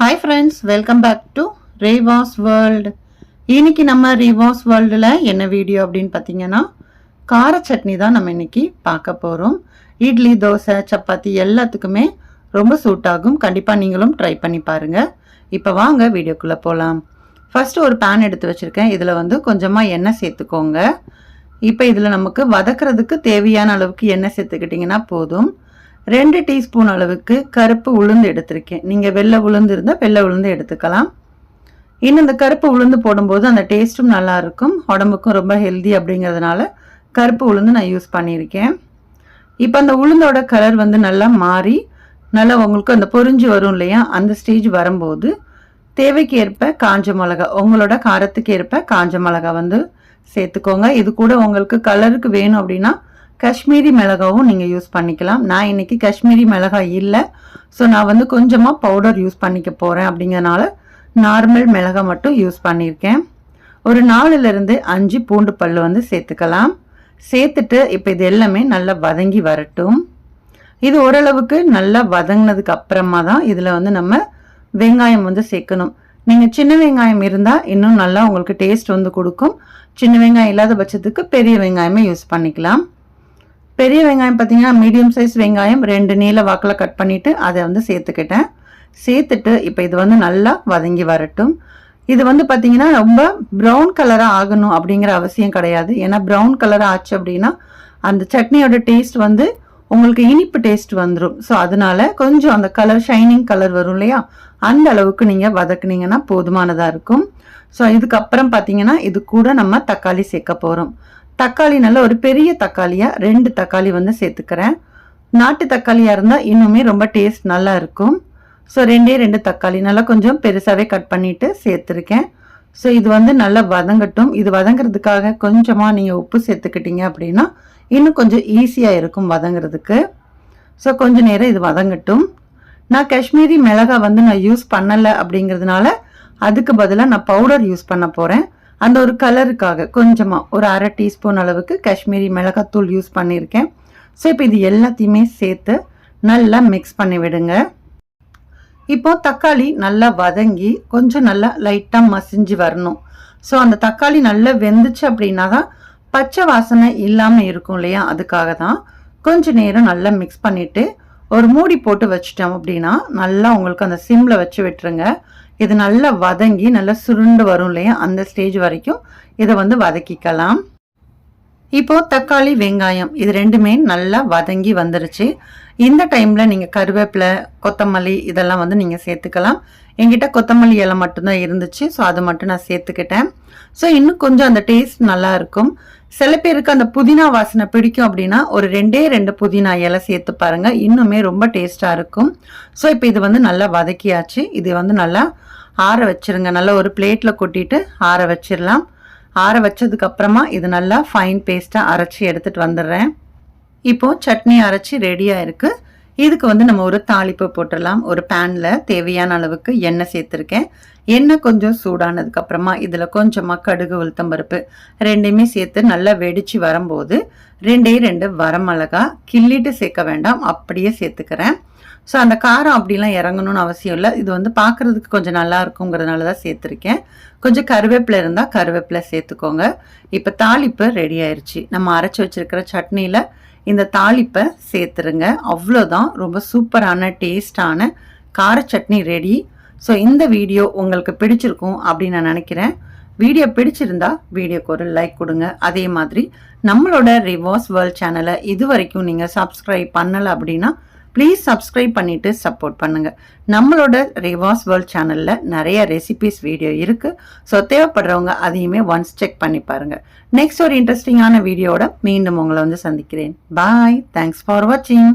Hi friends, welcome back to Reva's world. இன்னைக்கு நம்ம ரேவாஸ் வேர்ல்டில் என்ன வீடியோ அப்படின்னு பார்த்தீங்கன்னா, கார சட்னி தான் நம்ம இன்னைக்கு பார்க்க போகிறோம். இட்லி, தோசை, சப்பாத்தி எல்லாத்துக்குமே ரொம்ப சூட் ஆகும். கண்டிப்பாக நீங்களும் ட்ரை பண்ணி பாருங்கள். இப்போ வாங்க வீடியோக்குள்ளே போகலாம். ஃபஸ்ட்டு ஒரு பேன் எடுத்து வச்சுருக்கேன். இதில் கொஞ்சமாக எண்ணெய் சேர்த்துக்கோங்க. இப்போ இதில் நமக்கு வதக்கிறதுக்கு தேவையான அளவுக்கு எண்ணெய் சேர்த்துக்கிட்டிங்கன்னா போதும். 2 டீஸ்பூன் அளவுக்கு கருப்பு உளுந்து எடுத்திருக்கேன். நீங்கள் வெள்ளை உளுந்து இருந்தால் வெள்ளை உளுந்து எடுத்துக்கலாம். இன்னும் இந்த கருப்பு உளுந்து போடும்போது அந்த டேஸ்ட்டும் நல்லா இருக்கும், உடம்புக்கும் ரொம்ப ஹெல்தி அப்படிங்கிறதுனால கருப்பு உளுந்து நான் யூஸ் பண்ணியிருக்கேன். இப்போ அந்த உளுந்தோட கலர் நல்லா மாறி நல்லா உங்களுக்கு அந்த பொரிஞ்சு வரும் இல்லையா, அந்த ஸ்டேஜ் வரும்போது தேவைக்கு ஏற்ப காஞ்ச மிளகா, உங்களோட காரத்துக்கு ஏற்ப காஞ்ச மிளகா சேர்த்துக்கோங்க. இது கூட உங்களுக்கு கலருக்கு வேணும் அப்படின்னா காஷ்மீரி மிளகாவும் நீங்கள் யூஸ் பண்ணிக்கலாம். நான் இன்னைக்கு காஷ்மீரி மிளகாய் இல்லை, ஸோ நான் கொஞ்சமாக பவுடர் யூஸ் பண்ணிக்க போகிறேன். அப்படிங்கிறனால நார்மல் மிளகாய் மட்டும் யூஸ் பண்ணியிருக்கேன். ஒரு 4லிருந்து 5 பூண்டு பல் சேர்த்துக்கலாம். சேர்த்துட்டு இப்போ இது எல்லாமே நல்லா வதங்கி வரட்டும். இது ஓரளவுக்கு நல்லா வதங்கினதுக்கு அப்புறமா தான் இதில் நம்ம வெங்காயம் சேர்க்கணும். நீங்கள் சின்ன வெங்காயம் இருந்தால் இன்னும் நல்லா உங்களுக்கு டேஸ்ட் கொடுக்கும். சின்ன வெங்காயம் இல்லாத பட்சத்துக்கு பெரிய வெங்காயமே யூஸ் பண்ணிக்கலாம். பெரிய வெங்காயம் பார்த்தீங்கன்னா மீடியம் சைஸ் வெங்காயம் 2 நீல வாக்கில் கட் பண்ணிவிட்டு அதை சேர்த்துக்கிட்டேன். சேர்த்துட்டு இப்போ இது நல்லா வதங்கி வரட்டும். இது பார்த்தீங்கன்னா ரொம்ப ப்ரௌன் கலராக ஆகணும் அப்படிங்கிற அவசியம் கிடையாது. ஏன்னா ப்ரௌன் கலராக ஆச்சு அப்படின்னா அந்த சட்னியோட டேஸ்ட் உங்களுக்கு இனிப்பு டேஸ்ட் வந்துடும். ஸோ அதனால கொஞ்சம் அந்த கலர் ஷைனிங் கலர் வரும் இல்லையா, அந்த அளவுக்கு நீங்கள் வதக்குனீங்கன்னா போதுமானதாக இருக்கும். ஸோ இதுக்கப்புறம் பார்த்தீங்கன்னா இது கூட நம்ம தக்காளி சேர்க்க போகிறோம். தக்காளி நல்லா ஒரு பெரிய தக்காளியாக 2 தக்காளி சேர்த்துக்கிறேன். நாட்டு தக்காளியாக இருந்தால் இன்னுமே ரொம்ப டேஸ்ட் நல்லா இருக்கும். ஸோ 2 தக்காளி நல்லா கொஞ்சம் பெருசாகவே கட் பண்ணிவிட்டு சேர்த்துருக்கேன். ஸோ இது நல்லா வதங்கட்டும். இது வதங்கிறதுக்காக கொஞ்சமாக நீங்கள் உப்பு சேர்த்துக்கிட்டீங்க அப்படின்னா இன்னும் கொஞ்சம் ஈஸியாக இருக்கும் வதங்கிறதுக்கு. ஸோ கொஞ்சம் நேரம் இது வதங்கட்டும். நான் காஷ்மீரி மிளகாய் நான் யூஸ் பண்ணலை அப்படிங்கிறதுனால அதுக்கு பதிலாக நான் பவுடர் யூஸ் பண்ண போகிறேன். அந்த ஒரு கலருக்காக கொஞ்சமாக ஒரு 1/2 டீஸ்பூன் அளவுக்கு காஷ்மீரி மிளகாத்தூள் யூஸ் பண்ணியிருக்கேன். ஸோ இப்போ இது எல்லாத்தையுமே சேர்த்து நல்லா மிக்ஸ் பண்ணி விடுங்க. இப்போ தக்காளி நல்லா வதங்கி கொஞ்சம் நல்லா லைட்டாக மசிஞ்சு வரணும். ஸோ அந்த தக்காளி நல்லா வெந்துச்சு அப்படின்னா தான் பச்சை வாசனை இல்லாமல் இருக்கும் இல்லையா, அதுக்காக தான் கொஞ்சம் நேரம் நல்லா மிக்ஸ் பண்ணிவிட்டு ஒரு மூடி போட்டு வச்சுட்டோம் அப்படின்னா நல்லா உங்களுக்கு அந்த சிம்மில் வச்சு விட்டுருங்க. இது நல்லா வதங்கி நல்லா சுருண்டு வரும் இல்லையா, அந்த ஸ்டேஜ் வரைக்கும் இதை வதக்கிக்கலாம். இப்போ தக்காளி வெங்காயம் இது 2மே நல்லா வதங்கி வந்துருச்சு. இந்த டைமில் நீங்கள் கருவேப்பிலை, கொத்தமல்லி இதெல்லாம் நீங்கள் சேர்த்துக்கலாம். என்கிட்ட கொத்தமல்லி இலை மட்டும்தான் இருந்துச்சு, ஸோ அது மட்டும் நான் சேர்த்துக்கிட்டேன். ஸோ இன்னும் கொஞ்சம் அந்த டேஸ்ட் நல்லா இருக்கும். சில பேருக்கு அந்த புதினா வாசனை பிடிக்கும் அப்படின்னா ஒரு 2 புதினா இலை சேர்த்து பாருங்க, இன்னுமே ரொம்ப டேஸ்டாக இருக்கும். ஸோ இப்போ இது நல்லா வதக்கியாச்சு. இது நல்லா ஆற வச்சிருங்க. நல்லா ஒரு பிளேட்டில் கொட்டிட்டு ஆற வச்சிடலாம். ஆற வச்சதுக்கு அப்புறமா இது நல்லா ஃபைன் பேஸ்ட்டாக அரைச்சி எடுத்துகிட்டு வந்துடுறேன். இப்போது சட்னி அரைச்சி ரெடியாக இருக்குது. இதுக்கு நம்ம ஒரு தாளிப்பு போட்டுடலாம். ஒரு பேனில் தேவையான அளவுக்கு எண்ணெய் சேர்த்துருக்கேன். எண்ணெய் கொஞ்சம் சூடானதுக்கப்புறமா இதில் கொஞ்சமாக கடுகு, உளுத்தம்பருப்பு 2மே சேர்த்து நல்லா வெடித்து வரும்போது 2 வரமிளகா கிள்ளிட்டு சேர்க்க வேண்டாம், அப்படியே சேர்த்துக்கிறேன். ஸோ அந்த காரம் அப்படிலாம் இறங்கணும்னு அவசியம் இல்லை. இது பார்க்குறதுக்கு கொஞ்சம் நல்லா இருக்குங்கிறதுனால தான் சேர்த்துருக்கேன். கொஞ்சம் கருவேப்பிலை இருந்தால் கருவேப்பிலை சேர்த்துக்கோங்க. இப்போ தாளிப்பு ரெடி ஆயிடுச்சு. நம்ம அரைச்சி வச்சுருக்கிற சட்னியில் இந்த தாளிப்பை சேர்த்துருங்க. அவ்வளோதான், ரொம்ப சூப்பரான டேஸ்டான கார சட்னி ரெடி. ஸோ இந்த வீடியோ உங்களுக்கு பிடிச்சிருக்கும் அப்படின்னு நான் நினைக்கிறேன். வீடியோ பிடிச்சிருந்தா வீடியோக்கு ஒரு லைக் கொடுங்க. அதே மாதிரி நம்மளோட ரேவாஸ் வேர்ல்ட் சேனலை இது வரைக்கும் நீங்கள் சப்ஸ்கிரைப் பண்ணலை அப்படின்னா ப்ளீஸ் சப்ஸ்கிரைப் பண்ணிவிட்டு சப்போர்ட் பண்ணுங்கள். நம்மளோட ரேவாஸ் வேர்ல்ட் சேனலில் நிறைய ரெசிபிஸ் வீடியோ இருக்குது. ஸோ தேவைப்படுறவங்க அதையுமே ஒன்ஸ் செக் பண்ணி பாருங்கள். நெக்ஸ்ட் ஒரு இன்ட்ரெஸ்டிங்கான வீடியோட மீண்டும் உங்களை சந்திக்கிறேன். பாய். தேங்க்ஸ் ஃபார் வாட்சிங்.